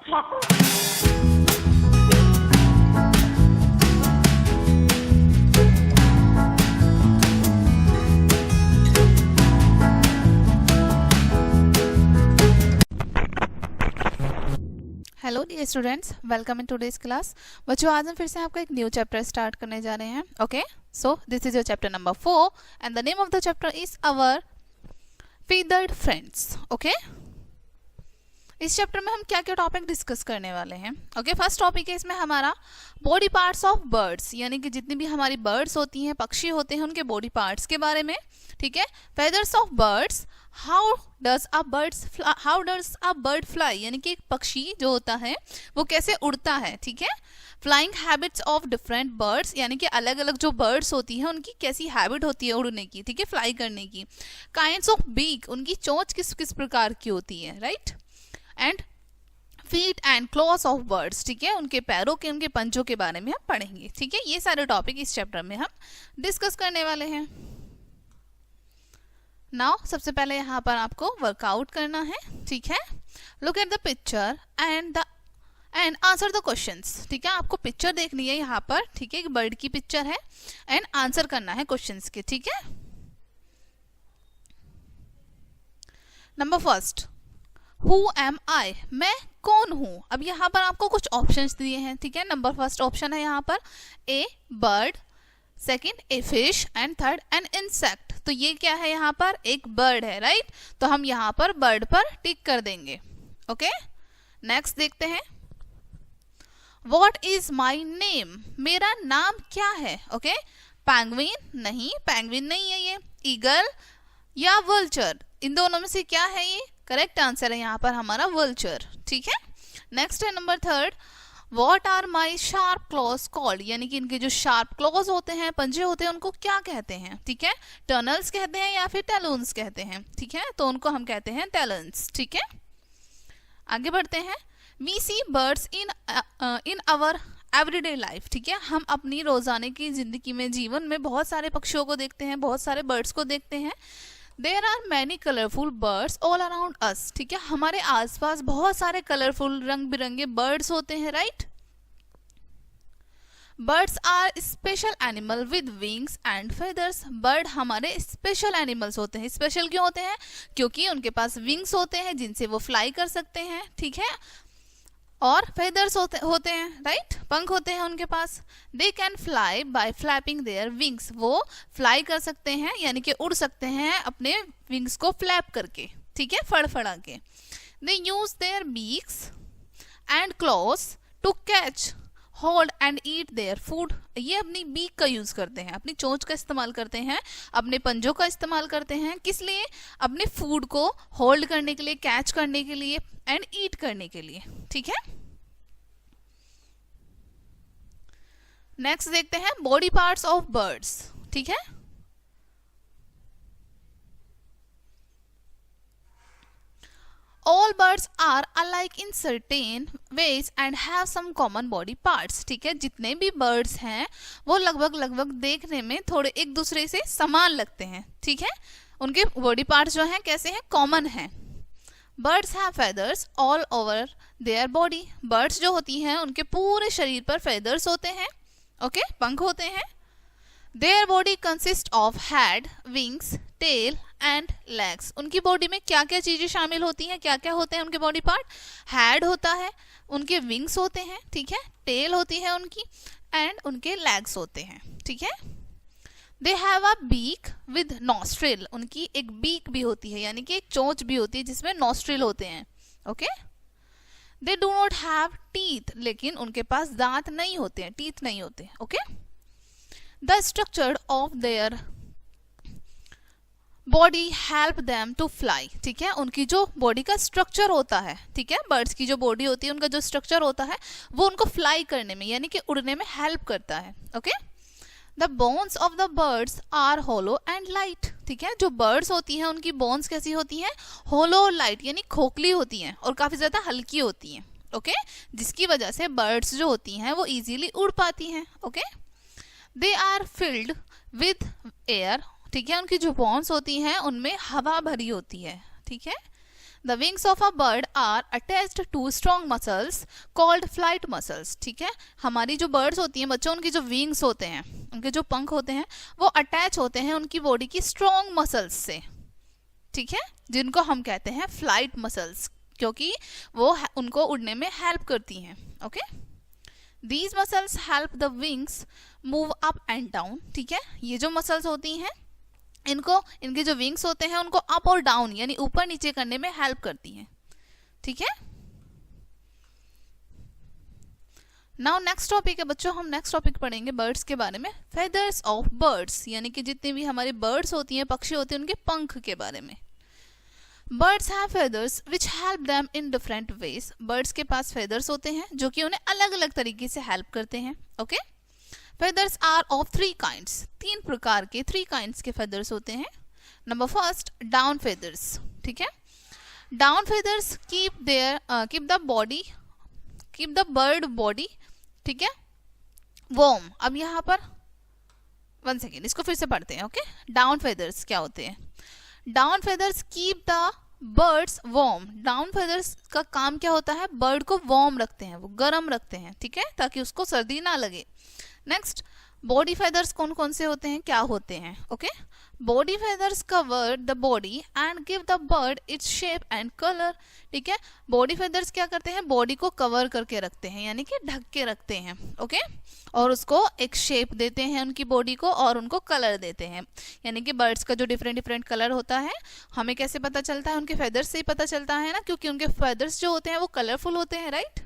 Hello dear students, welcome in today's class. बच्चों, आज हम फिर से आपका एक न्यू चैप्टर स्टार्ट करने जा रहे हैं। Okay, so this is your chapter number 4 and the name of the chapter is our feathered friends. Okay, इस चैप्टर में हम क्या क्या टॉपिक डिस्कस करने वाले हैं। ओके, फर्स्ट टॉपिक है इसमें हमारा बॉडी पार्ट्स ऑफ बर्ड्स, यानी कि जितनी भी हमारी बर्ड्स होती हैं, पक्षी होते हैं, उनके बॉडी पार्ट्स के बारे में। ठीक है, feathers of birds, how does a bird fly, यानी कि एक पक्षी जो होता है वो कैसे उड़ता है। ठीक है, flying habits of different birds, यानी कि अलग अलग जो बर्ड्स होती हैं उनकी कैसी हैबिट होती है उड़ने की, ठीक है, फ्लाई करने की। काइंड्स ऑफ बीक, उनकी चोंच किस किस प्रकार की होती है, right. And feet and claws of birds, ठीक है, उनके पैरों के, उनके पंजों के बारे में हम पढ़ेंगे। ठीक है, ये सारे टॉपिक इस चैप्टर में हम डिस्कस करने वाले हैं। नाउ सबसे पहले यहाँ पर आपको वर्कआउट करना है। ठीक है, look at the picture and answer the questions. ठीक है, आपको पिक्चर देखनी है यहाँ पर, ठीक है, एक बर्ड की पिक्चर है एंड आंसर करना है क्वेश्चंस के। ठीक है, नंबर फर्स्ट, हु एम आई, मैं कौन हूं। अब यहाँ पर आपको कुछ ऑप्शंस दिए हैं। ठीक है, नंबर फर्स्ट ऑप्शन है यहाँ पर a bird, second a fish and third an insect. तो ये क्या है, यहाँ पर एक बर्ड है, राइट। तो हम यहाँ पर बर्ड पर टिक कर देंगे। ओके, नेक्स्ट देखते हैं, व्हाट इज माई नेम, मेरा नाम क्या है। ओके, पैंगविन, नहीं, पैंगविन नहीं है ये। ईगल या वल्चर, इन दोनों में से क्या है ये, करेक्ट आंसर है यहाँ पर हमारा वल्चर। ठीक है, नेक्स्ट है number third, what are my sharp claws called, यानी कि इनके जो शार्प क्लॉज होते हैं, पंजे होते हैं, उनको क्या कहते हैं। ठीक है, टनल्स कहते हैं या फिर टैलून्स कहते हैं। ठीक है, तो उनको हम कहते हैं टैलन्स। ठीक है, आगे बढ़ते हैं, we see birds in our everyday life. ठीक है, हम अपनी रोजाना की जिंदगी में, जीवन में बहुत सारे पक्षियों को देखते हैं, बहुत सारे बर्ड्स को देखते हैं। There are many colourful birds all around us. ठीक है, हमारे आसपास बहुत सारे कलरफुल, रंग बिरंगे बर्ड्स होते हैं, right. Birds are special animal with wings and feathers, bird हमारे स्पेशल एनिमल्स होते हैं। स्पेशल क्यों होते हैं, क्योंकि उनके पास विंग्स होते हैं जिनसे वो फ्लाई कर सकते हैं। ठीक है, और फेदर्स होते हैं, राइट, पंख होते हैं उनके पास। They can fly by flapping their wings, वो फ्लाई कर सकते हैं, यानी कि उड़ सकते हैं अपने विंग्स को फ्लैप करके। ठीक है, फड़फड़ा के। They use their beaks and claws to catch, hold and eat their food, ये अपनी बीक का यूज करते हैं, अपनी चोंच का इस्तेमाल करते हैं, अपने पंजों का इस्तेमाल करते हैं, किस लिए, अपने फूड को होल्ड करने के लिए, कैच करने के लिए एंड ईट करने के लिए। ठीक है, नेक्स्ट देखते हैं बॉडी पार्ट्स ऑफ बर्ड्स। ठीक है, All birds are alike in certain ways and have some common body parts. ठीक है, जितने भी birds हैं वो लगभग देखने में थोड़े एक दूसरे से समान लगते हैं। ठीक है, उनके बॉडी पार्ट्स जो हैं कैसे हैं, कॉमन हैं। Birds have feathers all over their body. Birds जो होती हैं उनके पूरे शरीर पर feathers होते हैं, ओके, पंख होते हैं। Their body consists of head, wings, tail and legs. उनकी बॉडी में क्या क्या चीजें शामिल होती हैं, क्या क्या होते हैं उनके बॉडी पार्ट। हेड होता है, उनके विंग्स होते हैं, ठीक है, टेल होती है उनकी एंड उनके लेग्स होते हैं। ठीक है, they have a beak with nostril, उनकी एक बीक भी होती है, यानी कि एक चोंच भी होती है जिसमें नॉस्ट्रिल होते हैं। Okay, they do not have teeth, लेकिन उनके पास दांत नहीं होते हैं, टीथ नहीं होते। Okay, the structure of their body help them to fly. ठीक है, उनकी जो बॉडी का स्ट्रक्चर होता है, ठीक है, बर्ड्स की जो बॉडी होती है, उनका जो स्ट्रक्चर होता है वो उनको फ्लाई करने में, यानी कि उड़ने में हेल्प करता है। Okay, the bones of the birds are hollow and light. ठीक है, जो बर्ड्स होती हैं उनकी बोन्स कैसी होती हैं, होलो और लाइट, यानी खोखली होती हैं और काफी ज्यादा हल्की होती हैं। ओके, जिसकी वजह से बर्ड्स जो होती हैं वो इजीली उड़ पाती हैं। Okay, they are filled with air. ठीक है, उनकी जो बोन्स होती हैं उनमें हवा भरी होती है। ठीक है, The wings of a bird are attached to strong muscles called flight muscles. ठीक है, हमारी जो birds होती हैं बच्चों, उनकी जो wings होते हैं, उनके जो पंख होते हैं, वो attach होते हैं उनकी body की strong muscles से, ठीक है, जिनको हम कहते हैं flight muscles, क्योंकि वो उनको उड़ने में help करती हैं. Okay? These muscles help the wings move up and down. ठीक है, ये जो muscles होती हैं इनको, इनके जो विंग्स होते हैं उनको अप और डाउन यानी ऊपर नीचे करने में हेल्प करती हैं. ठीक है, नाउ नेक्स्ट टॉपिक है बच्चों, हम नेक्स्ट टॉपिक पढ़ेंगे बर्ड्स के बारे में. फेदर्स ऑफ बर्ड्स, यानी कि जितने भी हमारे बर्ड्स होती हैं, पक्षी होते हैं, उनके पंख के बारे में. Birds have feathers which help them in different ways. Birds के पास फेदर्स होते हैं जो कि उन्हें अलग अलग तरीके से हेल्प करते हैं. Okay, feathers are of three kinds. तीन प्रकार के, three kinds के feathers होते हैं. Number first, down feathers. ठीक है, down feathers keep the bird body, ठीक है, warm. अब यहाँ पर 1 सेकेंड, इसको फिर से पढ़ते हैं. ओके, down feathers क्या होते हैं? Down feathers keep the birds warm. down feathers का काम क्या होता है? बर्ड को warm रखते हैं, वो गर्म रखते हैं, ठीक है, ताकि उसको सर्दी ना लगे. नेक्स्ट, बॉडी फेदर्स कौन कौन से होते हैं, क्या होते हैं? Okay, body feathers cover the body and give the bird its shape and colour. ठीक है, बॉडी फेदर्स क्या करते हैं? बॉडी को कवर करके रखते हैं, यानी कि ढक के रखते हैं. ओके, और उसको एक शेप देते हैं उनकी बॉडी को, और उनको कलर देते हैं. यानी कि बर्ड्स का जो डिफरेंट डिफरेंट कलर होता है, हमें कैसे पता चलता है? उनके फेदर्स से ही पता चलता है ना, क्योंकि उनके फेदर्स जो होते हैं वो कलरफुल होते हैं, राइट.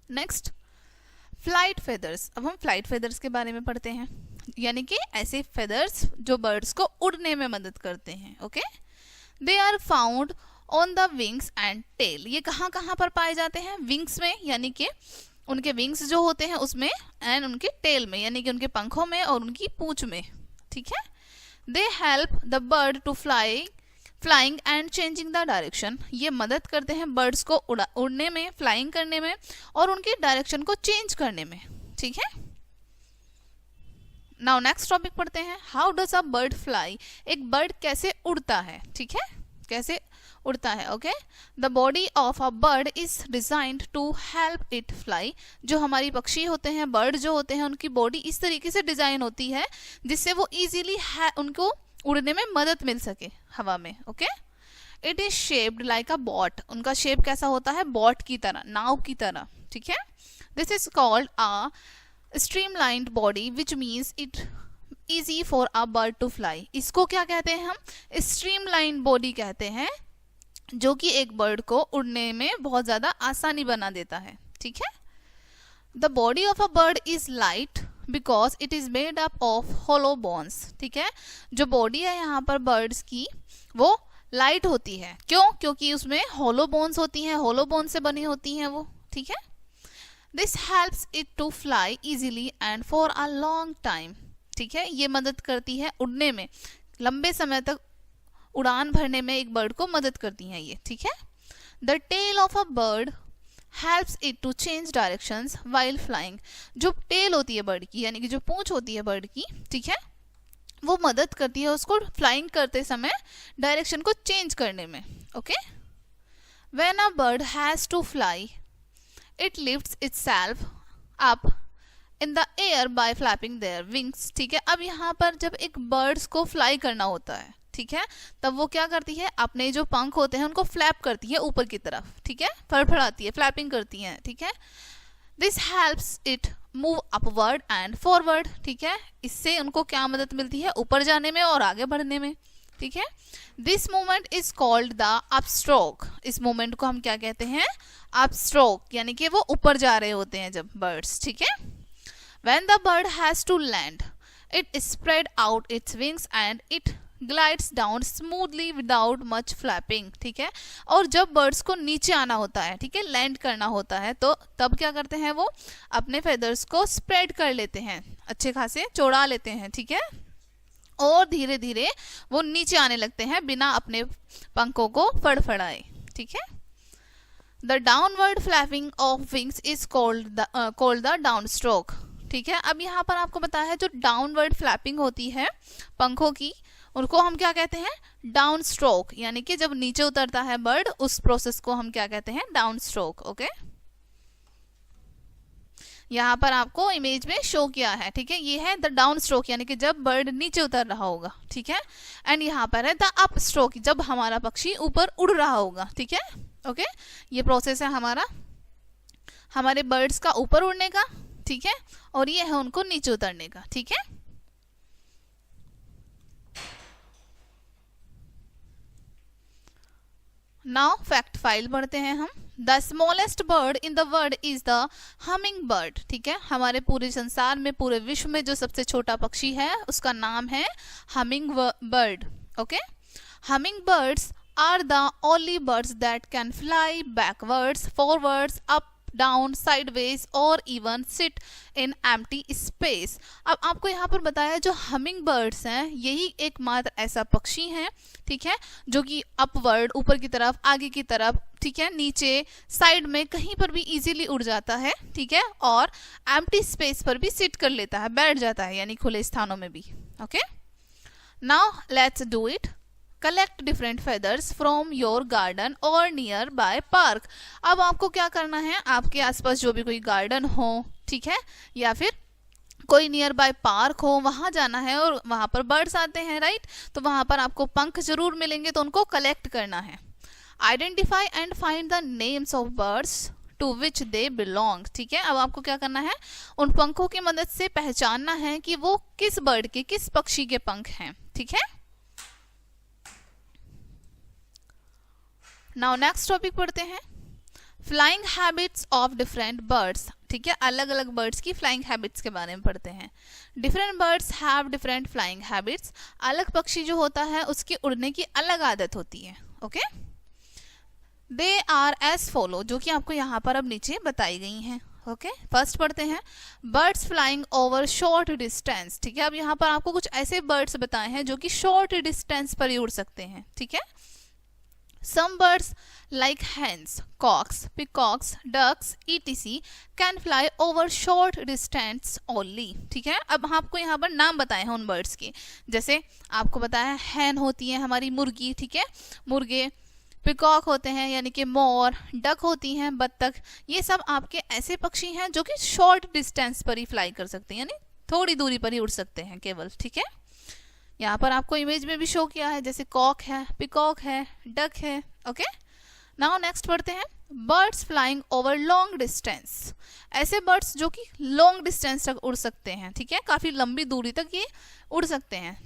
Next, flight feathers. अब हम फ्लाइट फेदर्स के बारे में पढ़ते हैं, यानी कि ऐसे फेदर्स जो बर्ड्स को उड़ने में मदद करते हैं. Okay, they are found on the wings and tail. ये कहाँ कहाँ पर पाए जाते हैं? विंग्स में, यानी कि उनके विंग्स जो होते हैं उसमें, एंड उनके टेल में, यानी कि उनके पंखों में और उनकी पूंछ में. ठीक है, they help the bird to flying and changing the direction. ये मदद करते हैं बर्ड्स को उड़ने में, फ्लाइंग करने में, और उनकी डायरेक्शन को चेंज करने में. ठीक है, नाउ नेक्स्ट टॉपिक पढ़ते हैं. How does a bird fly. एक बर्ड कैसे उड़ता है? ठीक है, कैसे उड़ता है? Okay, the body of a bird is designed to help it fly. जो हमारी पक्षी होते हैं, बर्ड जो होते हैं, उनकी बॉडी इस तरीके से डिजाइन होती है जिससे वो इजीली उनको उड़ने में मदद मिल सके हवा में. Okay, it is shaped like a boat. उनका शेप कैसा होता है? बॉट की तरह, नाव की तरह. ठीक है, this is called a streamlined body which means it easy for a bird to fly. इसको क्या कहते हैं हम? स्ट्रीमलाइन बॉडी कहते हैं, जो कि एक बर्ड को उड़ने में बहुत ज्यादा आसानी बना देता है. ठीक है, the body of a bird is light because it is made up of hollow bones. ठीक है, जो बॉडी है यहाँ पर बर्ड्स की, वो लाइट होती है. क्यों? क्योंकि उसमें होलो बोन्स होती हैं, होलो बोन से बनी होती हैं वो. ठीक है, this helps it to fly easily and for a long time. ठीक है, ये मदद करती है उड़ने में, लंबे समय तक उड़ान भरने में एक बर्ड को मदद करती हैं ये. ठीक है, the tail of a bird helps it to change directions while flying. जो टेल होती है बर्ड की, यानी कि जो पूंछ होती है बर्ड की, ठीक है, वो मदद करती है उसको फ्लाइंग करते समय डायरेक्शन को चेंज करने में. Okay, when a bird has to fly, it lifts itself up in the air by flapping their wings. ठीक है, अब यहाँ पर जब एक बर्ड्स को फ्लाई करना होता है, ठीक है, तब वो क्या करती है? अपने जो पंख होते हैं उनको फ्लैप करती है ऊपर की तरफ. ठीक है, फड़फड़ाती है, फ्लैपिंग करती है. ठीक है, this helps it move upward and forward. ठीक है, इससे उनको क्या मदद मिलती है? ऊपर जाने में और आगे बढ़ने में. ठीक है, this movement is called the upstroke. इस मूवमेंट को हम क्या कहते हैं? अपस्ट्रोक, यानी कि वो ऊपर जा रहे होते हैं जब बर्ड्स. ठीक है, when the bird has to land, it spread out its wings and it glides down smoothly without much flapping. ठीक है, और जब बर्ड्स को नीचे आना होता है, ठीक है, लैंड करना होता है, तो तब क्या करते हैं? वो अपने फेदर्स को स्प्रेड कर लेते हैं, अच्छे खासे चौड़ा लेते हैं. ठीक है, और धीरे धीरे वो नीचे आने लगते हैं बिना अपने पंखों को फड़फड़ाए. ठीक है, the downward flapping of wings is called the down stroke. ठीक है, अब यहाँ पर आपको बताया है जो डाउनवर्ड फ्लैपिंग होती है पंखों की, उनको हम क्या कहते हैं, डाउन स्ट्रोक, यानी कि जब नीचे उतरता है बर्ड उस प्रोसेस को हम क्या कहते हैं, डाउन स्ट्रोक। ओके, यहाँ पर आपको इमेज में शो किया है, ठीक है, ये है द डाउन स्ट्रोक यानी कि जब बर्ड नीचे उतर रहा होगा, ठीक है, एंड यहाँ पर है द अप स्ट्रोक जब हमारा पक्षी ऊपर उड़ रहा होगा, ठीक है। ओके, ये प्रोसेस है हमारा हमारे बर्ड्स का ऊपर उड़ने का, ठीक है, और ये है उनको नीचे उतरने का, ठीक है। नाउ फैक्ट फाइल पढ़ते हैं हम। The smallest bird in the world is the humming bird, ठीक है, हमारे पूरे संसार में, पूरे विश्व में जो सबसे छोटा पक्षी है उसका नाम है hummingbird. Okay, hummingbirds are the only birds that can fly backwards, forwards, up, down, sideways और even sit in empty space. अब आपको यहाँ पर बताया जो हमिंग बर्ड्स हैं यही एकमात्र ऐसा पक्षी है, ठीक है, जो कि अपवर्ड, ऊपर की तरफ, आगे की तरफ, ठीक है, नीचे, साइड में कहीं पर भी इजीली उड़ जाता है, ठीक है, और एम्प्टी स्पेस पर भी सिट कर लेता है, बैठ जाता है, यानी खुले स्थानों में भी। Okay, now let's do it. Collect different feathers from your garden और नियर बाय पार्क। अब आपको क्या करना है, आपके आसपास जो भी कोई गार्डन हो, ठीक है, या फिर कोई नियर बाय पार्क हो, वहां जाना है और वहां पर बर्ड्स आते हैं, राइट, तो वहां पर आपको पंख जरूर मिलेंगे, तो उनको कलेक्ट करना है। Identify and find the names of birds to which they belong, ठीक है, अब आपको क्या करना है, उन पंखों की मदद से पहचानना है कि वो किस बर्ड के, किस पक्षी के पंख हैं, ठीक है। नाउ नेक्स्ट टॉपिक पढ़ते हैं, flying habits of different birds, ठीक है, अलग अलग बर्ड्स की फ्लाइंग हैबिट्स के बारे में पढ़ते हैं। Different birds have different flying habits, अलग पक्षी जो होता है उसकी उड़ने की अलग आदत होती है। Okay, they are as follow, जो कि आपको यहाँ पर अब नीचे बताई गई हैं। ओके, फर्स्ट पढ़ते हैं, birds flying over short distance, ठीक है, अब यहाँ पर आपको कुछ ऐसे बर्ड्स बताए हैं जो कि शॉर्ट डिस्टेंस पर ही उड़ सकते हैं, ठीक है। Some birds like hens, cocks, peacocks, ducks, etc. can fly over short distance only, ठीक है। अब आपको यहाँ पर नाम बताए हैं उन बर्ड्स के, जैसे आपको बताया हैन होती है हमारी मुर्गी, ठीक है, मुर्गे, पिकॉक होते हैं यानी कि मोर, डक होती हैं बत्तख, ये सब आपके ऐसे पक्षी हैं जो कि शॉर्ट डिस्टेंस पर ही फ्लाई कर सकते हैं, यानी थोड़ी दूरी पर ही उड़ सकते हैं केवल, ठीक है। यहाँ पर आपको इमेज में भी शो किया है, जैसे कॉक है, पिकॉक है, डक है। ओके, नाउ नेक्स्ट पढ़ते हैं, birds flying over long distance, ऐसे बर्ड्स जो कि लॉन्ग डिस्टेंस तक उड़ सकते हैं, ठीक है, काफी लंबी दूरी तक ये उड़ सकते हैं।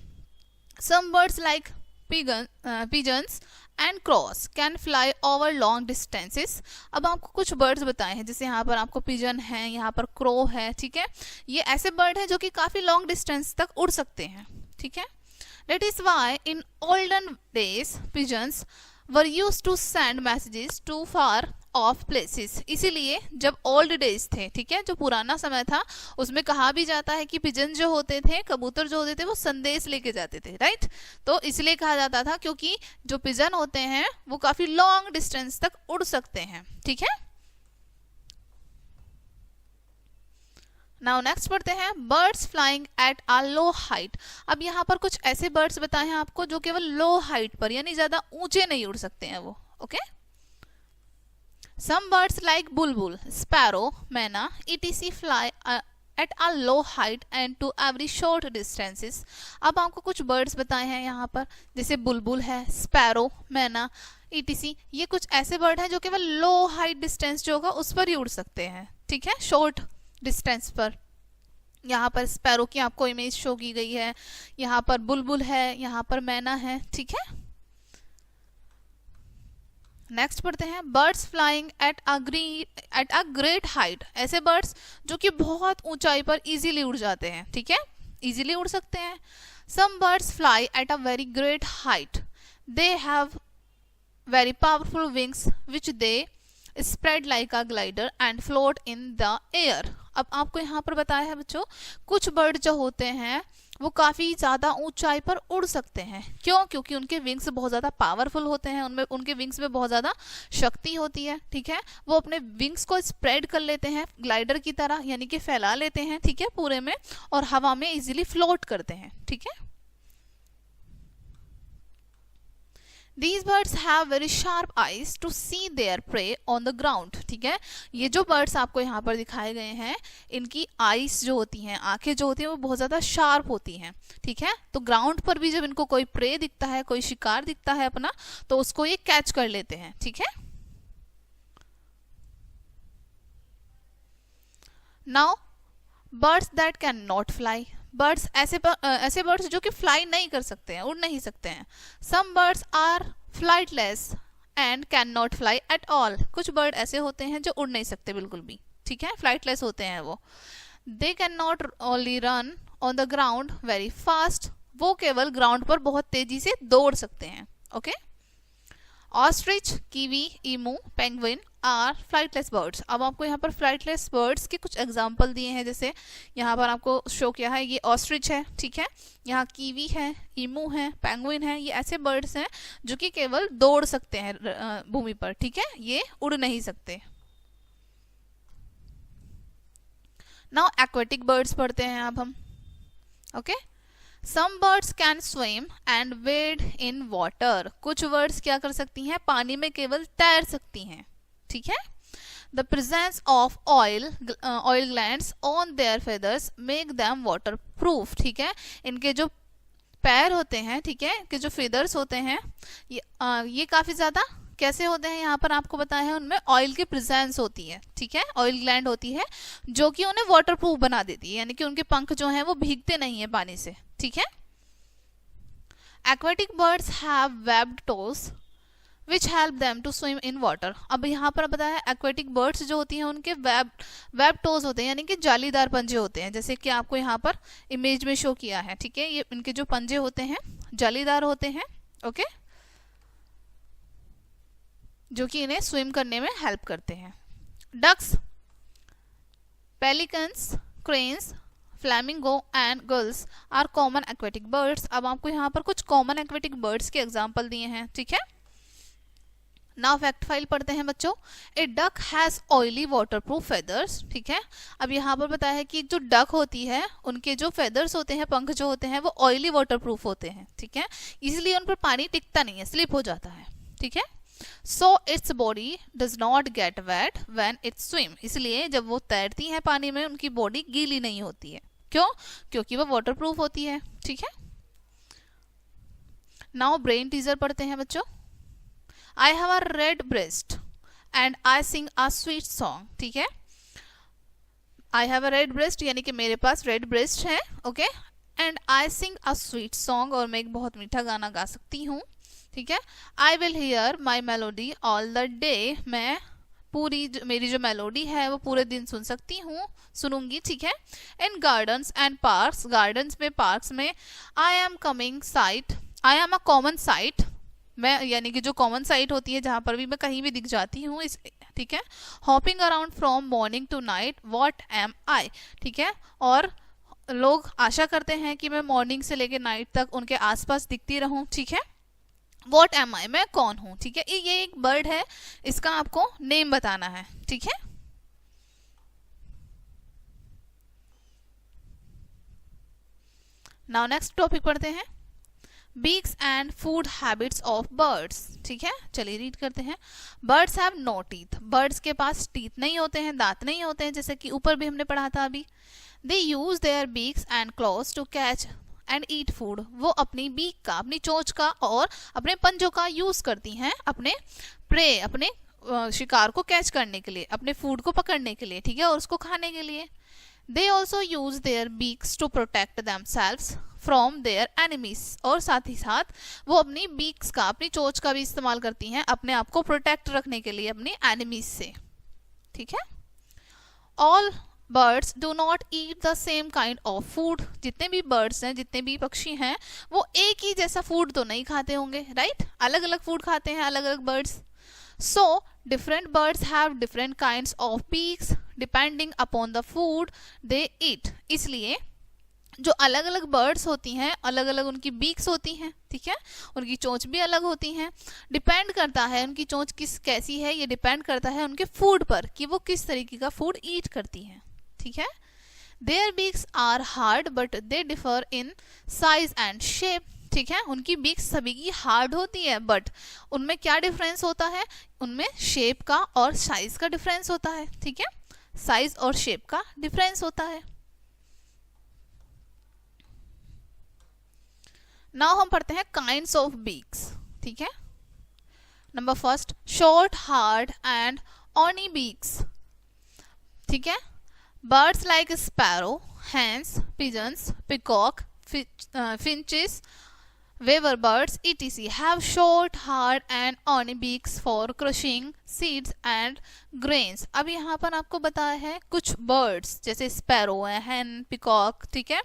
Some birds like pigeons and crows can fly over long distances. अब आपको कुछ बर्ड्स बताए हैं, जैसे यहाँ पर आपको पिजन है, यहाँ पर क्रो है, ठीक है, ये ऐसे बर्ड है जो कि काफी लॉन्ग डिस्टेंस तक उड़ सकते हैं, ठीक है। That is why in olden days pigeons were used to send messages to far off places। इसीलिए जब ओल्ड डेज थे, ठीक है, जो पुराना समय था, उसमें कहा भी जाता है कि पिजन जो होते थे, कबूतर जो होते थे, वो संदेश लेके जाते थे, राइट, तो इसलिए कहा जाता था क्योंकि जो पिजन होते हैं वो काफी लॉन्ग डिस्टेंस तक उड़ सकते हैं, ठीक है। नाउ नेक्स्ट पढ़ते हैं, birds flying eight a low height. अब यहाँ पर कुछ ऐसे बर्ड्स बताए हैं आपको जो केवल लो हाइट पर, यानी ज्यादा ऊंचे नहीं उड़ सकते हैं वो। Okay, some birds like bulbul, sparrow, myna, etc. Fly at a low height and to every short distances. अब आपको कुछ बर्ड्स बताए हैं यहाँ पर, जैसे बुलबुल है, स्पैरो, मैना, etc. ये कुछ ऐसे बर्ड हैं जो केवल लो हाइट डिस्टेंस जो होगा उस पर ही उड़ सकते हैं, ठीक है, शॉर्ट डिस्टेंस पर। यहाँ पर स्पैरो की आपको इमेज शो की गई है, यहाँ पर बुलबुल है, यहाँ पर मैना है, ठीक है। नेक्स्ट पढ़ते हैं, birds flying at a great height, ऐसे बर्ड्स जो कि बहुत ऊंचाई पर इजीली उड़ जाते हैं, ठीक है, इजीली उड़ सकते हैं। Some birds fly at a very great height, they have very powerful wings which they spread like a glider and float in the air. अब आपको यहाँ पर बताया है बच्चों, कुछ बर्ड जो होते हैं वो काफी ज्यादा ऊंचाई पर उड़ सकते हैं, क्यों, क्योंकि उनके विंग्स बहुत ज्यादा पावरफुल होते हैं, उनमें उनके विंग्स में बहुत ज्यादा शक्ति होती है, ठीक है, वो अपने विंग्स को स्प्रेड कर लेते हैं ग्लाइडर की तरह, यानी कि फैला लेते हैं, ठीक है, पूरे में, और हवा में इजीली फ्लोट करते हैं, ठीक है। These birds have very sharp eyes to see their prey on the ground. ठीक है, ये जो birds आपको यहाँ पर दिखाए गए हैं, इनकी eyes जो होती हैं, आंखें जो होती हैं, वो बहुत ज़्यादा sharp होती हैं. ठीक है, तो ग्राउंड पर भी जब इनको कोई prey दिखता है, कोई शिकार दिखता है अपना, तो उसको ये कैच कर लेते हैं. ठीक है. Now birds that cannot fly. Birds ऐसे बर्ड्स जो कि फ्लाई नहीं कर सकते हैं, उड़ नहीं सकते हैं. Some birds are flightless and can not fly at all. कुछ बर्ड ऐसे होते हैं जो उड़ नहीं सकते बिल्कुल भी. ठीक है, फ्लाइटलेस होते हैं वो. They can not only run on the ground very fast. वो केवल ग्राउंड पर बहुत तेजी से दौड़ सकते हैं. Okay. Ostrich, kiwi, emu, penguin are flightless birds. अब आपको यहाँ पर फ्लाइटलेस बर्ड्स के कुछ एग्जाम्पल दिए हैं. जैसे यहाँ पर आपको शो किया है, ये ऑस्ट्रिच है. ठीक है, यहाँ कीवी है, ईमू है, पेंगुइन है. ये ऐसे बर्ड्स हैं जो कि केवल दौड़ सकते हैं भूमि पर. ठीक है, ये उड़ नहीं सकते. नाउ एक्वेटिक बर्ड्स पढ़ते हैं अब हम. Okay. Some birds can swim and wade in water. कुछ birds क्या कर सकती हैं, पानी में केवल तैर सकती हैं. ठीक है. The presence of oil glands on their feathers make them waterproof. ठीक है, इनके जो पैर होते हैं, ठीक है, कि जो feathers होते हैं, ये काफी ज्यादा कैसे होते हैं, यहाँ पर आपको बताया है, उनमें ऑयल की प्रेजेंस होती है. ठीक है, ऑयल ग्लैंड होती है जो कि उन्हें वाटरप्रूफ बना देती है, यानी कि उनके पंख जो हैं वो भीगते नहीं है पानी से. ठीक है. Aquatic birds have webbed toes which help them to swim in water. अब यहाँ पर बताया एक्वेटिक बर्ड्स जो होती हैं उनके वेब टोज होते हैं, यानी कि जालीदार पंजे होते हैं, जैसे कि आपको यहाँ पर इमेज में शो किया है. ठीक है, ये इनके जो पंजे होते हैं जालीदार होते हैं. ओके, जो कि इन्हें स्विम करने में हेल्प करते हैं. Ducks, pelicans, cranes, flamingo and gulls are common aquatic birds. अब आपको यहाँ पर कुछ कॉमन एक्वेटिक बर्ड्स के एग्जाम्पल दिए हैं. ठीक है. नाउ फैक्ट फाइल पढ़ते हैं बच्चों. A duck has oily waterproof feathers. ठीक है, अब यहाँ पर बताया है कि जो डक होती है उनके जो फेदर्स होते हैं, पंख जो होते हैं, वो ऑयली वाटरप्रूफ होते हैं. ठीक है, इसलिए उन पर पानी टिकता नहीं है, स्लिप हो जाता है. ठीक है. So its body does not get wet when it swim. इसलिए जब वो तैरती हैं पानी में, उनकी बॉडी गीली नहीं होती है. क्यों? क्योंकि वो वाटरप्रूफ होती है. ठीक है. नाउ ब्रेन टीजर पढ़ते हैं बच्चों. I have a red breast and I sing a sweet song. ठीक है, I have a red breast यानी कि मेरे पास रेड ब्रेस्ट है. Okay, and I sing a sweet song, और मैं एक बहुत मीठा गाना गा सकती हूँ. ठीक है. I will hear my melody all the day. मैं मेरी जो मेलोडी है वो पूरे दिन सुनूंगी. ठीक है. In gardens and parks, gardens में, पार्क्स में. I am a common site. मैं यानी कि जो कॉमन साइट होती है जहां पर भी मैं कहीं भी दिख जाती हूँ. ठीक है. Hopping around from morning to night, what am I. ठीक है, और लोग आशा करते हैं कि मैं मॉर्निंग से लेकर नाइट तक उनके आसपास दिखती रहूं. ठीक है. What am I? मैं कौन हूं. ठीक है, ये एक बर्ड है, इसका आपको नेम बताना है. ठीक है. नाउ नेक्स्ट टॉपिक पढ़ते हैं. Beaks and food habits of birds. ठीक है, चलिए रीड करते हैं. Birds have no teeth. Birds के पास टीथ नहीं होते हैं, दांत नहीं होते हैं, जैसे कि ऊपर भी हमने पढ़ा था अभी. They use their beaks and claws to catch and eat food. वो अपनी बीक का, अपनी चोंच का और अपने पंजों का यूज करती हैं अपने प्रे, अपने शिकार को कैच करने के लिए, अपने फूड को पकड़ने के लिए. ठीक है, और उसको खाने के लिए. They also use their beaks to protect themselves from their enemies. और साथ ही साथ वो अपनी बीक्स का, अपनी चोंच का भी इस्तेमाल करती हैं अपने आप को प्रोटेक्ट रखने के लिए अपनी एनिमीज से. ठीक है. All birds do not eat the same kind of food. जितने भी बर्ड्स हैं, जितने भी पक्षी हैं, वो एक ही जैसा फूड तो नहीं खाते होंगे, राइट. अलग अलग फूड खाते हैं अलग अलग birds. So different birds have different kinds of beaks depending upon the food they eat. इसलिए जो अलग अलग बर्ड्स होती हैं, अलग अलग उनकी बीक्स होती हैं. ठीक है, उनकी चोंच भी अलग होती हैं. डिपेंड करता है उनकी चोंच कैसी है, ये डिपेंड करता है उनके फूड पर कि वो किस तरीके का फूड ईट करती हैं. ठीक है. Their beaks are hard but they differ in size and shape. ठीक है, उनकी बीक सभी की हार्ड होती है, बट उनमें क्या डिफरेंस होता है, उनमें शेप का और साइज का डिफरेंस होता है। ठीक है, साइज और शेप का डिफरेंस होता है। नाउ हम पढ़ते हैं काइंड्स ऑफ बीक्स। ठीक है, number first, short, hard and horny beaks. ठीक है, birds like sparrow, hens, pigeons, peacock, finches, weaver birds, etc. have short, hard and horny beaks for crushing seeds and grains. अब यहाँ पर आपको बताया है कुछ birds जैसे sparrow है, hen, peacock, ठीक है,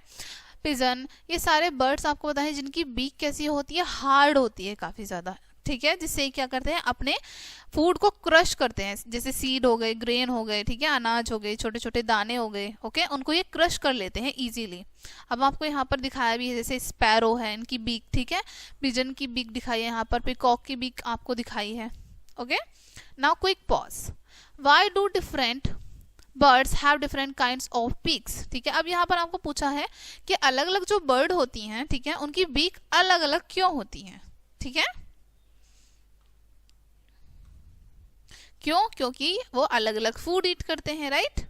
pigeon, ये सारे birds आपको बताए जिनकी बीक कैसी होती है, हार्ड होती है काफ़ी ज़्यादा। ठीक है, जिससे क्या करते हैं, अपने फूड को क्रश करते हैं, जैसे सीड हो गए, ग्रेन हो गए, ठीक है, अनाज हो गए, छोटे छोटे दाने हो गए, ओके, उनको ये क्रश कर लेते हैं इजीली। अब आपको यहाँ पर दिखाया भी है, जैसे स्पैरो है, इनकी बीक, ठीक है, पिजन की बीक दिखाई है यहाँ पर, पिकॉक की बीक आपको दिखाई है। Okay, now quick pause, why do different birds have different kinds of beaks. ठीक है, अब यहाँ पर आपको पूछा है कि अलग अलग जो बर्ड होती हैं, ठीक है, उनकी बीक अलग अलग क्यों होती हैं। ठीक है, क्यों, क्योंकि वो अलग अलग फूड ईट करते हैं, राइट।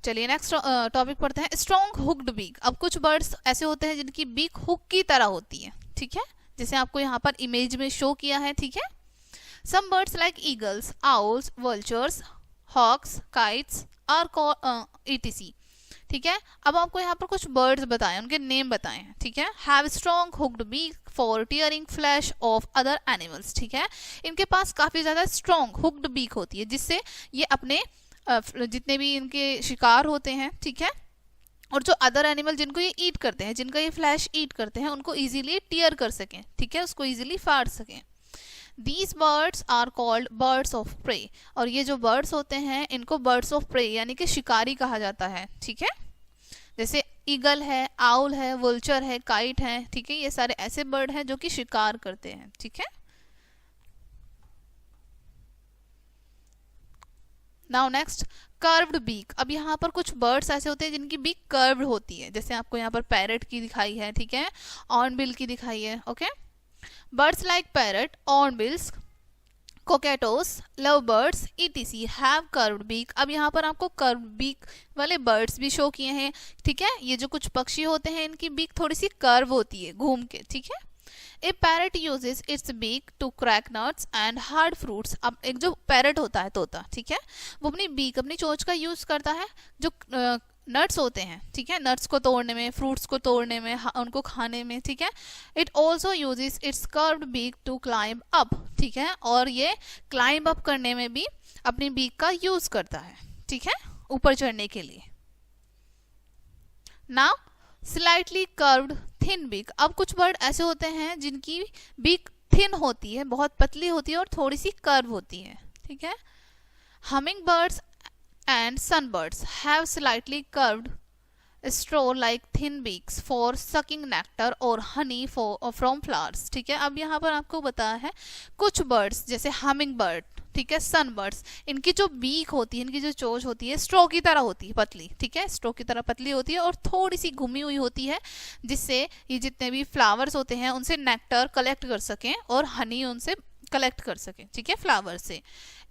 चलिए नेक्स्ट टॉपिक पढ़ते हैं, स्ट्रॉन्ग हुक्ड बीक। अब कुछ बर्ड्स ऐसे होते हैं जिनकी बीक हुक की तरह होती है। ठीक है, जैसे आपको यहाँ पर इमेज में शो किया है। ठीक है, some birds like eagles, owls, vultures, hawks, kites are etc. ठीक है, अब आपको यहाँ पर कुछ बर्ड्स बताएं, उनके नेम बताएं। ठीक है, have strong hooked beak for tearing flesh of other animals. ठीक है, इनके पास काफी ज्यादा स्ट्रॉन्ग हुक्ड बीक होती है, जिससे ये अपने जितने भी इनके शिकार होते हैं, ठीक है, और जो अदर एनिमल जिनको ये ईट करते हैं, जिनका ये फ्लैश ईट करते हैं, उनको इजीली टीयर कर सकें। ठीक है, उसको इजीली फाड़ सकें। These birds are called birds of prey. और ये जो बर्ड्स होते हैं इनको बर्ड्स ऑफ प्रे यानी कि शिकारी कहा जाता है। ठीक है, जैसे ईगल है, आउल है, वल्चर है, काइट है, ठीक है, ये सारे ऐसे बर्ड हैं जो कि शिकार करते हैं। ठीक है, नाउ नेक्स्ट, कर्व्ड बीक। अब यहाँ पर कुछ बर्ड्स ऐसे होते हैं जिनकी बीक कर्व्ड होती है, जैसे आपको यहाँ पर पैरट की दिखाई है, ठीक है, ऑर्नबिल की दिखाई है। Okay, birds like parrot, hornbills, cockatoos, love birds etc. Have curved beak. अब यहाँ पर आपको कर्व्ड बीक वाले बर्ड्स भी शो किए हैं। ठीक है, ये जो कुछ पक्षी होते हैं इनकी बीक थोड़ी सी कर्व होती है, घूम के। ठीक है, a parrot uses its beak to crack nuts and hard fruits. अब एक जो पैरट होता है, तोता, ठीक है, वो अपनी बीक, अपनी चोंच का यूज करता है जो नट्स होते हैं, ठीक है, नट्स को तोड़ने में, फ्रूट्स को तोड़ने में, उनको खाने में। ठीक है, it also uses its curved beak to climb up. ठीक है, और ये क्लाइंब अप करने में भी अपनी बीक का यूज करता है। ठीक है, ऊपर चढ़ने के लिए। Now slightly curved thin beak. अब कुछ बर्ड ऐसे होते हैं जिनकी बीक थिन होती है, बहुत पतली होती है और थोड़ी सी कर्व होती है। ठीक है, humming birds and sunbirds have slightly curved straw-like thin beaks for sucking nectar or honey from flowers. ठीक है, अब यहाँ पर आपको बताया है कुछ बर्ड्स जैसे हमिंग बर्ड, ठीक है, सनबर्ड्स, इनकी जो बीक होती है, इनकी जो चोंच होती है, स्ट्रॉ की तरह होती है, पतली। ठीक है, स्ट्रॉ की तरह पतली होती है और थोड़ी सी घुमी हुई होती है, जिससे ये जितने भी फ्लावर्स होते हैं उनसे नेक्टर कलेक्ट कर सकें और हनी उनसे कलेक्ट कर सकें। ठीक है, फ्लावर से।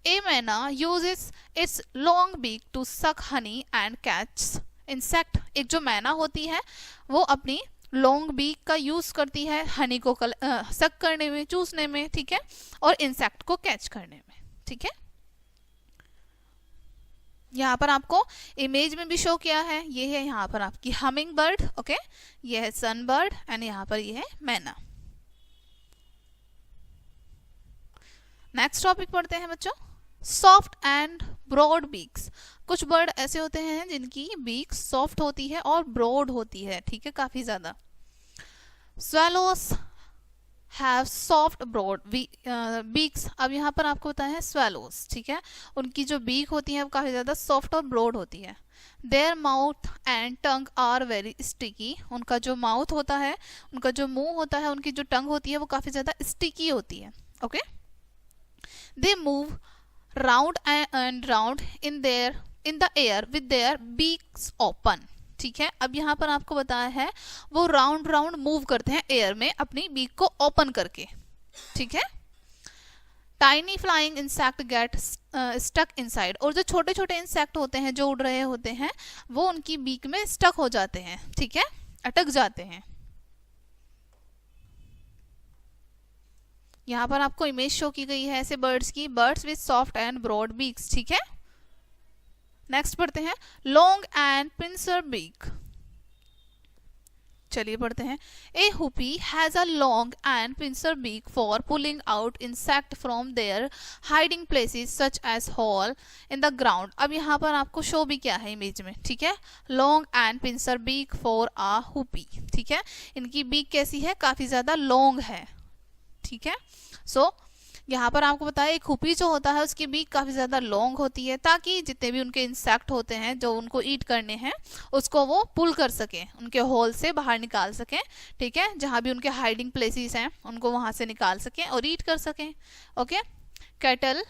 A मैना uses its long beak to suck honey and catch insect. एक जो मैना होती है वो अपनी लॉन्ग बीक का यूज करती है हनी को सक करने में, चूसने में, ठीक है, और इंसेक्ट को कैच करने में। ठीक है, यहाँ पर आपको इमेज में भी शो किया है, ये है यहाँ पर आपकी हमिंग बर्ड, ओके, ये है सन बर्ड एंड यहाँ पर ये है मैना। नेक्स्ट टॉपिक पढ़ते हैं बच्चों, सॉफ्ट एंड ब्रॉड बीक्स। कुछ बर्ड ऐसे होते हैं जिनकी बीक सॉफ्ट होती है और ब्रॉड होती है। ठीक है, काफी ज्यादा। स्वेलोस हैव सॉफ्ट ब्रॉड बीक्स। अब यहाँ पर आपको बताया है स्वेलोस, ठीक है, उनकी जो बीक होती है वो काफी ज्यादा सॉफ्ट और ब्रॉड होती है। Their mouth and tongue are very sticky. उनका जो माउथ होता है, उनका जो मुंह होता है, उनकी जो टंग होती है वो काफी ज्यादा स्टिकी होती है। Okay, they move round and round in the air with their beaks open. ठीक है। अब यहाँ पर आपको बताया है वो राउंड राउंड मूव करते हैं एयर में अपनी बीक को ओपन करके, ठीक है। Tiny flying insect get stuck inside, और जो छोटे छोटे इंसेक्ट होते हैं जो उड़ रहे होते हैं वो उनकी बीक में स्टक हो जाते हैं, ठीक है, अटक जाते हैं। यहाँ पर आपको इमेज शो की गई है ऐसे बर्ड्स की, birds with soft and broad beaks, ठीक है। नेक्स्ट पढ़ते हैं लॉन्ग एंड पिंसर बीक। चलिए पढ़ते हैं। A hoopoe has a long and pincer beak for pulling out insect from their hiding places such as hole in the ground. अब यहाँ पर आपको शो भी क्या है इमेज में, ठीक है, long and pincer beak for a hoopoe, ठीक है। इनकी बीक कैसी है, काफी ज्यादा लॉन्ग है, ठीक है। सो यहाँ पर आपको बताया एक हुपी जो होता है उसकी बीक काफी ज्यादा लॉन्ग होती है ताकि जितने भी उनके इंसेक्ट होते हैं जो उनको ईट करने हैं उसको वो पुल कर सके, उनके होल से बाहर निकाल सकें, ठीक है, जहां भी उनके हाइडिंग प्लेसेस हैं उनको वहां से निकाल सकें और ईट कर सकें। Okay, cattle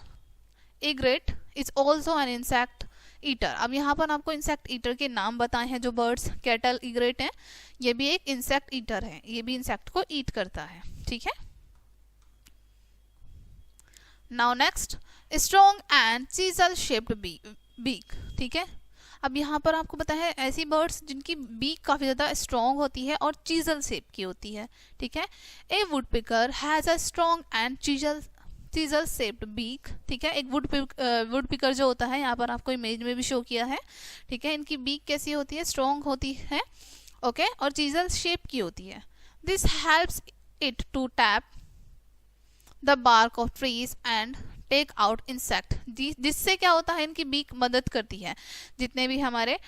egret is also an insect eater. अब यहाँ पर आपको इंसेक्ट ईटर के नाम बताए हैं जो बर्ड्स कैटल इग्रेट हैं, ये भी एक इंसेक्ट ईटर है, ये भी इंसेक्ट को ईट करता है, ठीक है। Now next strong and chisel shaped beak, ठीक है। अब यहाँ पर आपको पता है ऐसी बर्ड्स जिनकी बीक काफी ज्यादा स्ट्रॉन्ग होती है और चीजल शेप की होती है, ठीक है। A woodpecker has a strong and chisel shaped beak, ठीक है। एक वुड पिकर जो होता है यहाँ पर आपको इमेज में भी शो किया है, ठीक है। इनकी बीक कैसी होती है, स्ट्रॉन्ग होती है, ओके, और चीजल शेप की होती है। This helps it to tap the bark of trees and take out insect, जिससे क्या होता है इनकी बीक मदद करती है जितने भी हमारे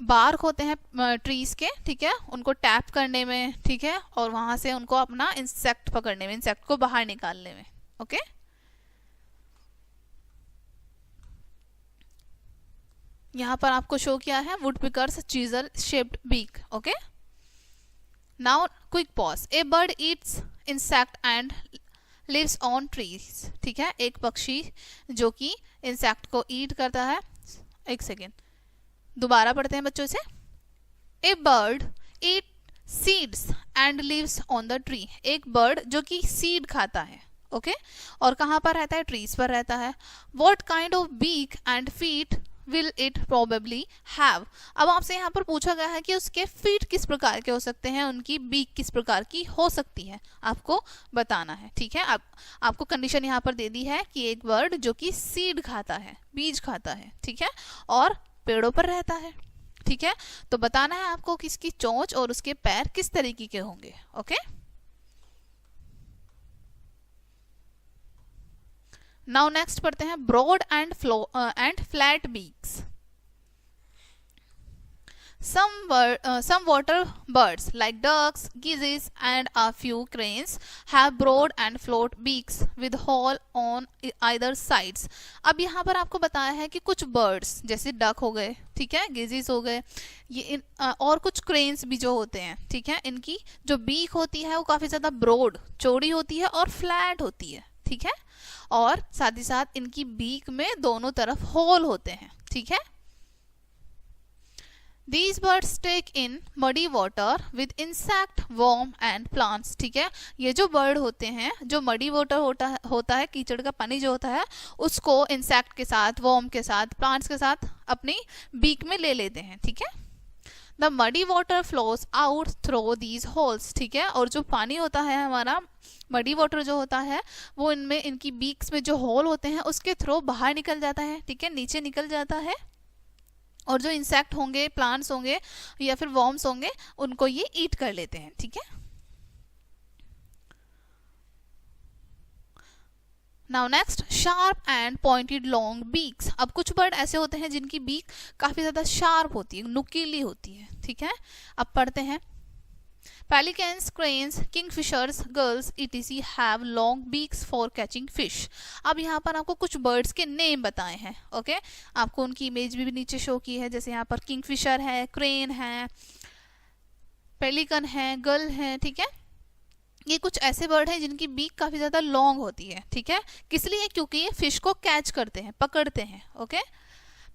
बार्क होते हैं ट्रीज के, ठीक है, उनको टैप करने में, ठीक है, और वहां से उनको अपना इंसेक्ट पकड़ने में, इंसेक्ट को बाहर निकालने में। ओके, यहाँ पर आपको शो किया है woodpeckers chisel shaped beak. Okay, now quick pause. A bird eats insect and lives on trees, ठीक है, एक पक्षी जो कि इंसेक्ट को ईट करता है। एक सेकेंड, दोबारा पढ़ते हैं बच्चों से। A bird eat seeds and lives on the tree, एक बर्ड जो कि सीड खाता है, ओके, और कहाँ पर रहता है, ट्रीज पर रहता है। What kind of beak and feet will it probably have. अब आपसे यहाँ पर पूछा गया है कि उसके फीट किस प्रकार के हो सकते हैं, उनकी बीक किस प्रकार की हो सकती है, आपको बताना है, ठीक है। आपको कंडीशन यहाँ पर दे दी है कि एक बर्ड जो कि सीड खाता है, बीज खाता है, ठीक है, और पेड़ों पर रहता है, ठीक है। तो बताना है आपको कि इसकी चोंच और उसके पैर किस तरीके के होंगे। ओके, नाउ नेक्स्ट पढ़ते हैं broad and flat beaks. Some water birds like ducks, geese and a few cranes have broad and flat beaks with hole on either sides। अब यहाँ पर आपको बताया है कि कुछ बर्ड्स जैसे डक हो गए, ठीक है, गेजीज हो गए, और कुछ क्रेन्स भी जो होते हैं, ठीक है, इनकी जो बीक होती है वो काफी ज्यादा ब्रॉड चौड़ी होती है और फ्लैट होती है, ठीक है, और साथ ही साथ इनकी बीक में दोनों तरफ होल होते हैं, ठीक है। These birds take in muddy water with insect, worm and plants, ठीक है। ये जो बर्ड होते हैं, जो मडी वाटर होता है कीचड़ का पानी जो होता है, उसको इंसेक्ट के साथ, वर्म के साथ, प्लांट्स के साथ अपनी बीक में ले लेते हैं, ठीक है। The muddy water flows out through these holes, ठीक है, और जो पानी होता है हमारा मडी वाटर जो होता है वो इनमें इनकी बीक्स में जो होल होते हैं उसके थ्रू बाहर निकल जाता है, ठीक है, नीचे निकल जाता है, और जो इंसेक्ट होंगे, प्लांट्स होंगे या फिर वॉर्म्स होंगे उनको ये ईट कर लेते हैं, ठीक है। Now next sharp and pointed long beaks. अब कुछ बर्ड ऐसे होते हैं जिनकी बीक काफी ज्यादा शार्प होती है, नुकीली होती है, ठीक है। अब पढ़ते हैं Pelicans, cranes, kingfishers, gulls, etc. have long beaks for catching fish। अब यहाँ पर आपको कुछ बर्ड्स के नेम बताए हैं, ओके, आपको उनकी इमेज भी नीचे शो की है, जैसे यहाँ पर किंगफिशर है, क्रेन है, पेलिकन है, गल है, ठीक है। ये कुछ ऐसे बर्ड हैं जिनकी बीक काफी ज्यादा लॉन्ग होती है, ठीक है, किस लिए, क्योंकि ये फिश को कैच करते हैं, पकड़ते हैं, okay.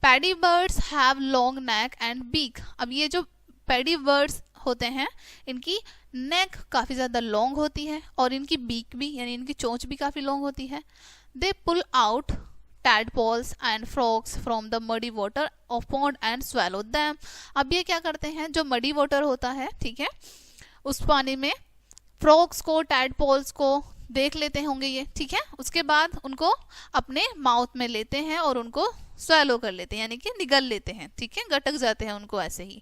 Paddy birds have long neck and beak. अब ये जो पैडी बर्ड्स होते हैं इनकी नेक काफी ज्यादा लॉन्ग होती है और इनकी बीक भी यानी इनकी चोंच भी काफी लॉन्ग होती है। They pull out tadpoles and frogs from the muddy water of pond and swallow them। अब ये क्या करते हैं, जो muddy water होता है, ठीक है, उस पानी में फ्रॉग्स को, टैडपोल्स को देख लेते होंगे ये, ठीक है, उसके बाद उनको अपने माउथ में लेते हैं और उनको स्वैलो कर लेते हैं यानी कि निगल लेते हैं, ठीक है, गटक जाते हैं उनको ऐसे ही।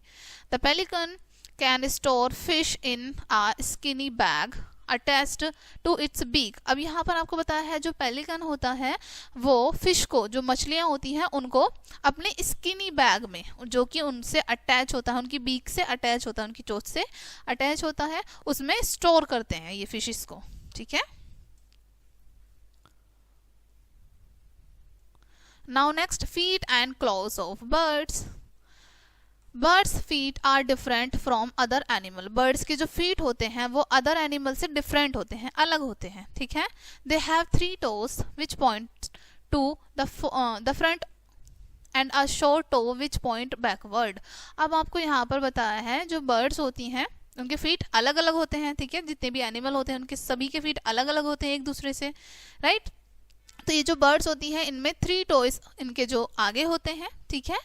The pelican can store fish in a skinny bag attached to its beak. अब यहाँ पर आपको बताया है जो पेलिकन होता है वो फिश को, जो मछलियां होती हैं उनको अपने स्किनी बैग में, जो कि उनसे अटैच होता है, उनकी बीक से अटैच होता है, उनकी चोंच से अटैच होता है, उसमें स्टोर करते हैं ये फिशेस को, ठीक है। Now next, feet and claws of birds. Birds feet are different from other animal. Birds के जो फीट होते हैं वो अदर एनिमल से डिफरेंट होते हैं, अलग होते हैं, ठीक है। They have 3 toes which point to the front and a short toe which point backward. अब आपको यहाँ पर बताया है जो बर्ड्स होती हैं उनके फीट अलग अलग होते हैं, ठीक है, जितने भी एनिमल होते हैं उनके सभी के फीट अलग अलग होते हैं एक दूसरे से, राइट। तो ये जो बर्ड्स होती हैं इनमें 3 toes इनके जो आगे होते हैं, ठीक है,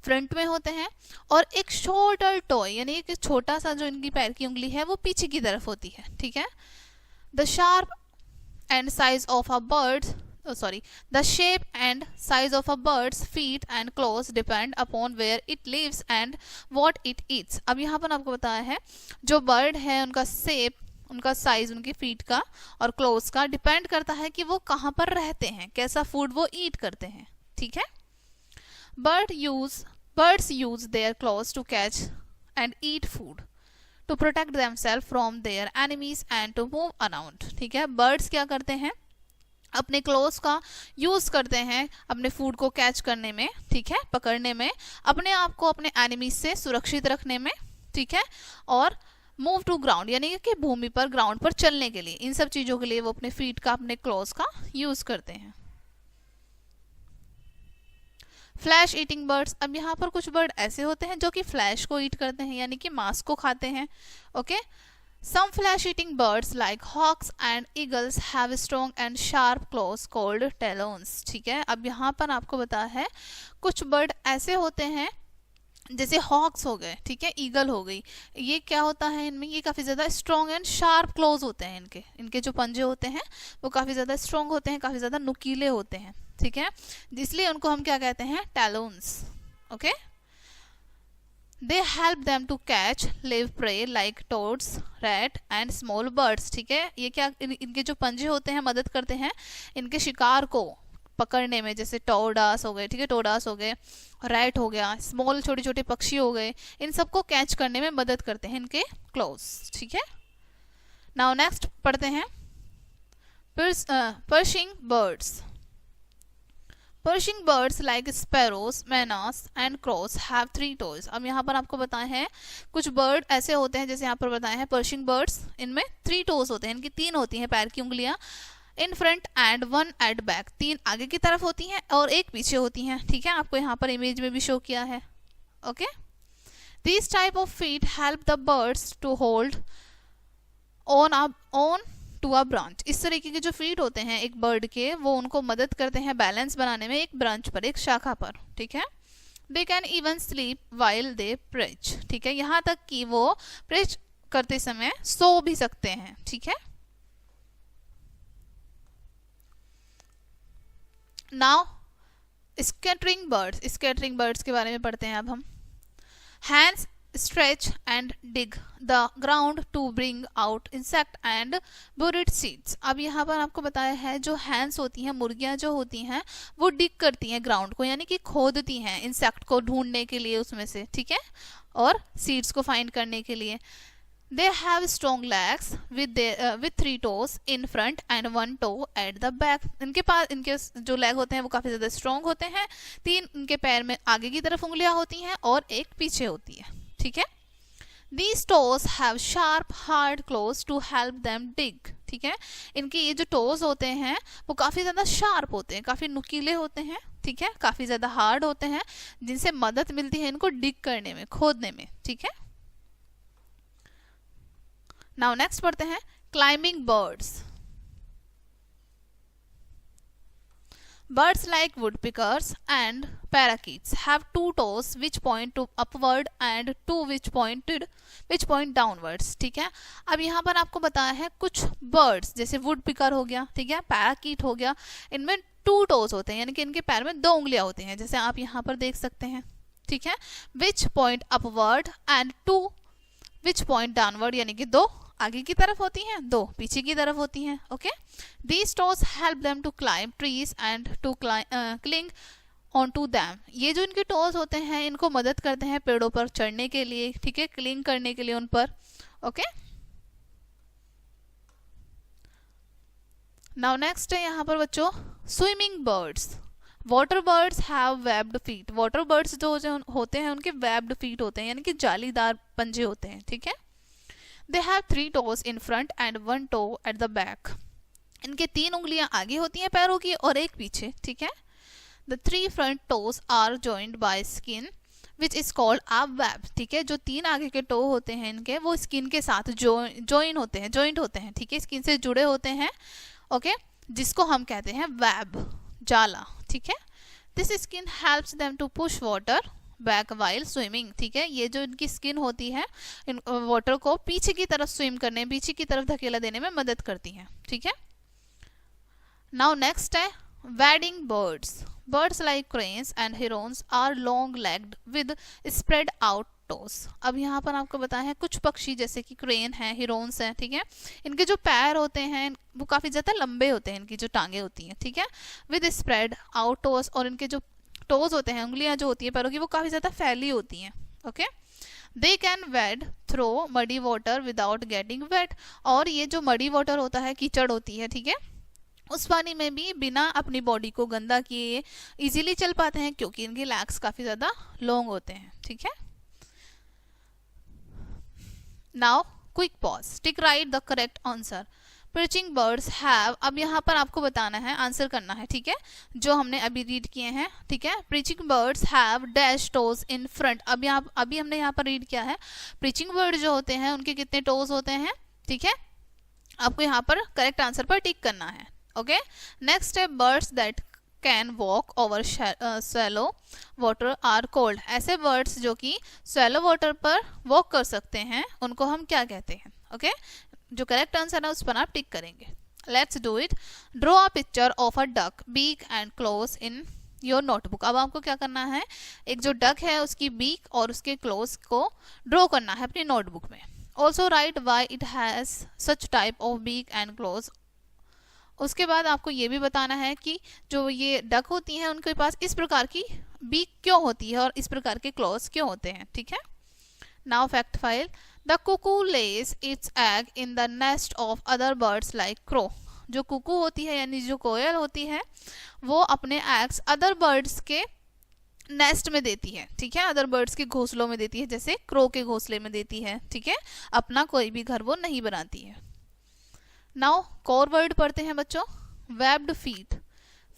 फ्रंट में होते हैं, और एक शॉर्टर टॉय यानी एक छोटा सा जो इनकी पैर की उंगली है वो पीछे की तरफ होती है, ठीक है। The sharp and size of a bird the shape and size of a birds feet and claws depend upon where it lives and what it eats. अब यहाँ पर आपको बताया है जो बर्ड है उनका शेप, उनका साइज, उनकी फीट का और क्लोज का डिपेंड करता है कि वो कहाँ पर रहते हैं, कैसा फूड वो ईट करते हैं, ठीक है। Birds use their claws to catch and eat food, to protect themselves from their enemies and to move around, ठीक है। birds क्या करते हैं, अपने क्लोज का यूज करते हैं अपने फूड को कैच करने में, ठीक है, पकड़ने में, अपने आप को अपने एनिमीज से सुरक्षित रखने में, ठीक है, और मूव टू ग्राउंड यानी कि भूमि पर, ग्राउंड पर चलने के लिए, इन सब चीजों के लिए वो अपने फीट का, अपने क्लोज का यूज करते हैं। Flash eating birds. अब यहाँ पर कुछ बर्ड ऐसे होते हैं जो कि फ्लैश को ईट करते हैं यानी कि मांस को खाते हैं, okay. Some flesh eating birds like hawks and eagles have strong and sharp claws called talons, ठीक है। अब यहाँ पर आपको बताया है कुछ बर्ड ऐसे होते हैं जैसे हॉक्स हो गए, ठीक है, ईगल हो गई, ये क्या होता है इनमें, ये काफी ज्यादा स्ट्रॉन्ग एंड शार्प क्लोज होते हैं, इनके जो पंजे होते हैं वो काफी ज्यादा स्ट्रॉन्ग होते हैं, काफी ज्यादा नुकीले होते हैं, ठीक है, इसलिए उनको हम क्या कहते हैं, talons, okay. They help them to catch live prey like toads, rat and small birds, ठीक है। ये क्या, इनके जो पंजे होते हैं मदद करते हैं इनके शिकार को पकड़ने में, जैसे टोडास हो गए, ठीक है, टोडास हो गए, रैट हो गया, स्मॉल छोटे छोटे पक्षी हो गए, इन सबको कैच करने में मदद करते हैं इनके क्लोज, ठीक है। नाउ नेक्स्ट पढ़ते हैं Pershing birds. Perching birds like sparrows, मैनास and crows have 3 toes। अब यहाँ पर आपको बताए हैं कुछ बर्ड ऐसे होते हैं, जैसे यहाँ पर बताए हैं पर्शिंग बर्ड्स, इनमें 3 toes होते हैं, इनकी 3 होती हैं पैर की उंगलियां, in front and 1 at back, 3 आगे की तरफ होती हैं और 1 पीछे होती हैं, ठीक है, आपको यहाँ पर इमेज में भी शो किया है, okay. These type of feet help the birds to hold on to a branch. इस तरीके के जो फीट होते हैं एक बर्ड के, वो उनको मदद करते हैं बैलेंस बनाने में एक ब्रांच पर, एक शाखा पर, ठीक है। They can even sleep while they perch, ठीक है, यहाँ तक कि वो प्रेच करते समय सो भी सकते हैं, ठीक है। नाउ स्कैटरिंग बर्ड्स के बारे में पढ़ते हैं अब हम। Hands stretch and dig the ground to bring out insect and buried seeds। अब यहाँ पर आपको बताया है जो हैंड्स होती हैं, मुर्गियां जो होती हैं वो डिग करती हैं ग्राउंड को, यानी कि खोदती हैं इंसेक्ट को ढूंढने के लिए उसमें से, ठीक है, और सीड्स को फाइंड करने के लिए। They have strong legs with 3 toes in front and 1 toe at the back। इनके पास, इनके जो लेग होते हैं वो काफी ज्यादा स्ट्रॉन्ग होते हैं, 3 इनके पैर में आगे की तरफ उंगलियां होती हैं और 1 पीछे होती है, ठीक है। These toes have sharp hard claws to help them dig, ठीक है, इनके ये जो टोज होते हैं वो काफी ज्यादा शार्प होते हैं, काफी नुकीले होते हैं, ठीक है, काफी ज्यादा हार्ड होते हैं, जिनसे मदद मिलती है इनको डिग करने में, खोदने में, ठीक है। नाउ नेक्स्ट पढ़ते हैं climbing birds. Birds like woodpeckers and parakeets have two toes which point to upward and two which point downwards, ठीक है। अब यहाँ पर आपको बताया है कुछ बर्ड्स, जैसे वुडपिकर हो गया, ठीक है, पैराकीट हो गया, इनमें 2 टोज होते हैं, यानी कि इनके पैर में 2 उंगलियां होती हैं, जैसे आप यहाँ पर देख सकते हैं, ठीक है। Which point upward and 2 which point downward, यानी कि 2 आगे की तरफ होती हैं, 2 पीछे की तरफ होती हैं, okay. These toes help them to climb trees and to cling onto them. ये जो इनके टोज होते हैं इनको मदद करते हैं पेड़ों पर चढ़ने के लिए, ठीक है, क्लिंग करने के लिए उन पर, ओके। नाउ नेक्स्ट है यहाँ पर बच्चों swimming birds. Water birds have webbed feet. Water birds जो होते हैं उनके वेब्ड फीट होते हैं, यानी कि जालीदार पंजे होते हैं, ठीक है। They have 3 toes in front and 1 toe at the back. इनके 3 उंगलियां आगे होती हैं पैरों की और एक पीछे, ठीक है। The 3 front toes are joined by skin which is called a web, ठीक है। जो 3 आगे के टो होते हैं इनके, वो स्किन के साथ जॉइंट होते हैं, ठीक है, स्किन से जुड़े होते हैं, ओके, जिसको हम कहते हैं वेब, जाला, ठीक है। This skin helps them to push water back while swimming, ठीक है। ये जो इनकी स्किन होती है इन वाटर को पीछे की तरफ स्विम करने, पीछे की तरफ धकेला देने में मदद करती है, ठीक है। नाउ नेक्स्ट है wading birds. Birds like cranes and herons are long legged with spread out toes. अब यहाँ पर आपको बताया है कुछ पक्षी जैसे कि क्रेन है, हिरोन्स है, ठीक है, इनके जो पैर होते हैं वो काफी ज्यादा लंबे होते हैं, इनकी जो टांगे होती हैं, ठीक है, विद स्प्रेड आउट टोस, और इनके जो टोज होते हैं, उंगलियां जो होती है पैरों की, वो काफी ज्यादा फैली होती हैं, okay. They can wade through muddy water without getting wet. और ये जो मडी वाटर होता है, कीचड़ होती है, ठीक है, उस पानी में भी बिना अपनी बॉडी को गंदा किए इजीली चल पाते हैं, क्योंकि इनके लेग्स काफी ज्यादा लॉन्ग होते हैं, ठीक है। Now quick pause, tick right the correct answer. Preaching birds have, अब यहाँ पर आपको बताना है, आंसर करना है, ठीक है, जो हमने अभी रीड किए हैं, ठीक है। Preaching birds have dash toes in front. अभी हमने यहाँ पर रीड किया है प्रीचिंग बर्ड जो होते हैं उनके कितने टोज होते हैं, ठीक है। आपको यहाँ पर करेक्ट आंसर पर टिक करना है, ओके। नेक्स्ट है birds that can walk over shallow water are called. ऐसे बर्ड्स जो कि शैलो वाटर पर वॉक कर सकते हैं उनको हम क्या कहते हैं, ओके। जो करेक्ट आंसर है उस पर आप टिक करेंगे। Let's do it. Draw a picture of a duck beak and claws in your notebook. अब आपको क्या करना है, एक जो डक है उसकी बीक और उसके क्लोज को ड्रॉ करना है अपनी नोटबुक में। Also write why it has such type of beak and claws. उसके बाद आपको ये भी बताना है कि जो ये डक होती हैं उनके पास इस प्रकार की बीक क्यों होती है और इस प्रकार के क्लोज क्यों होते हैं, ठीक है। Now fact file. The cuckoo lays its egg in the nest of other birds like crow. जो कुकू होती है यानी जो कोयल होती है वो अपने एग्स अदर बर्ड्स के नेस्ट में देती है, ठीक है, अदर बर्ड्स के घोंसलों में देती है, जैसे क्रो के घोंसले में देती है, ठीक है, अपना कोई भी घर वो नहीं बनाती है। नाउ कोर वर्ड पढ़ते हैं बच्चों। Webbed feet,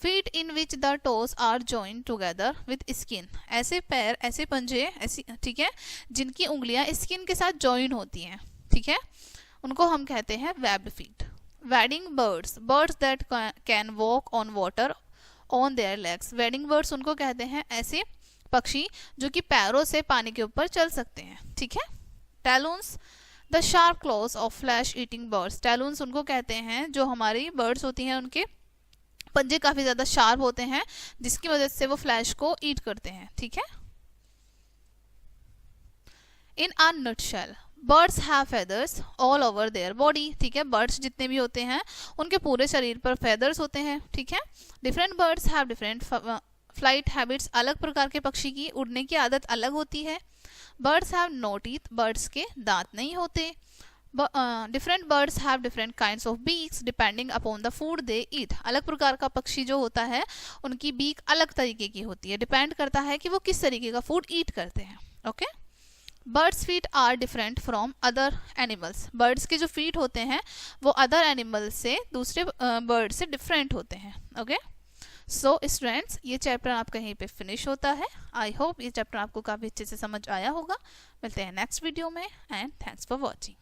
feet in which the toes are joined together with skin. ऐसे पैर, ऐसे पंजे, ऐसी, ठीक है, जिनकी उंगलियां स्किन के साथ जॉइन होती हैं, ठीक है, उनको हम कहते हैं webbed feet. Wedding birds, birds that can walk on water on their legs. Wedding birds उनको कहते हैं ऐसे पक्षी जो कि पैरों से पानी के ऊपर चल सकते हैं, ठीक है। Talons, the sharp claws of flesh eating birds. Talons उनको कहते हैं जो हमारी बर्ड्स होती हैं उनके पंजे काफी ज्यादा शार्प होते हैं जिसकी वजह से वो फ्लैश को ईट करते हैं, ठीक है। In a nutshell, birds have feathers all over their body, ठीक है, बर्ड्स जितने भी होते हैं उनके पूरे शरीर पर फेदर्स होते हैं, ठीक है। Different birds have different flight habits, अलग प्रकार के पक्षी की उड़ने की आदत अलग होती है। Birds have no teeth, birds के दांत नहीं होते। Different birds have different kinds of beaks depending upon the food they eat. अलग प्रकार का पक्षी जो होता है उनकी बीक अलग तरीके की होती है, डिपेंड करता है कि वो किस तरीके का फूड ईट करते हैं, okay. Birds feet are different from other animals. Birds के जो फीट होते हैं वो अदर एनिमल से, दूसरे बर्ड से डिफरेंट होते हैं, ओके। सो स्टूडेंट्स, ये चैप्टर आपका यहीं पे फिनिश होता है। आई होप ये चैप्टर आपको काफ़ी अच्छे से समझ आया होगा। मिलते हैं नेक्स्ट वीडियो में एंड थैंक्स फॉर वॉचिंग।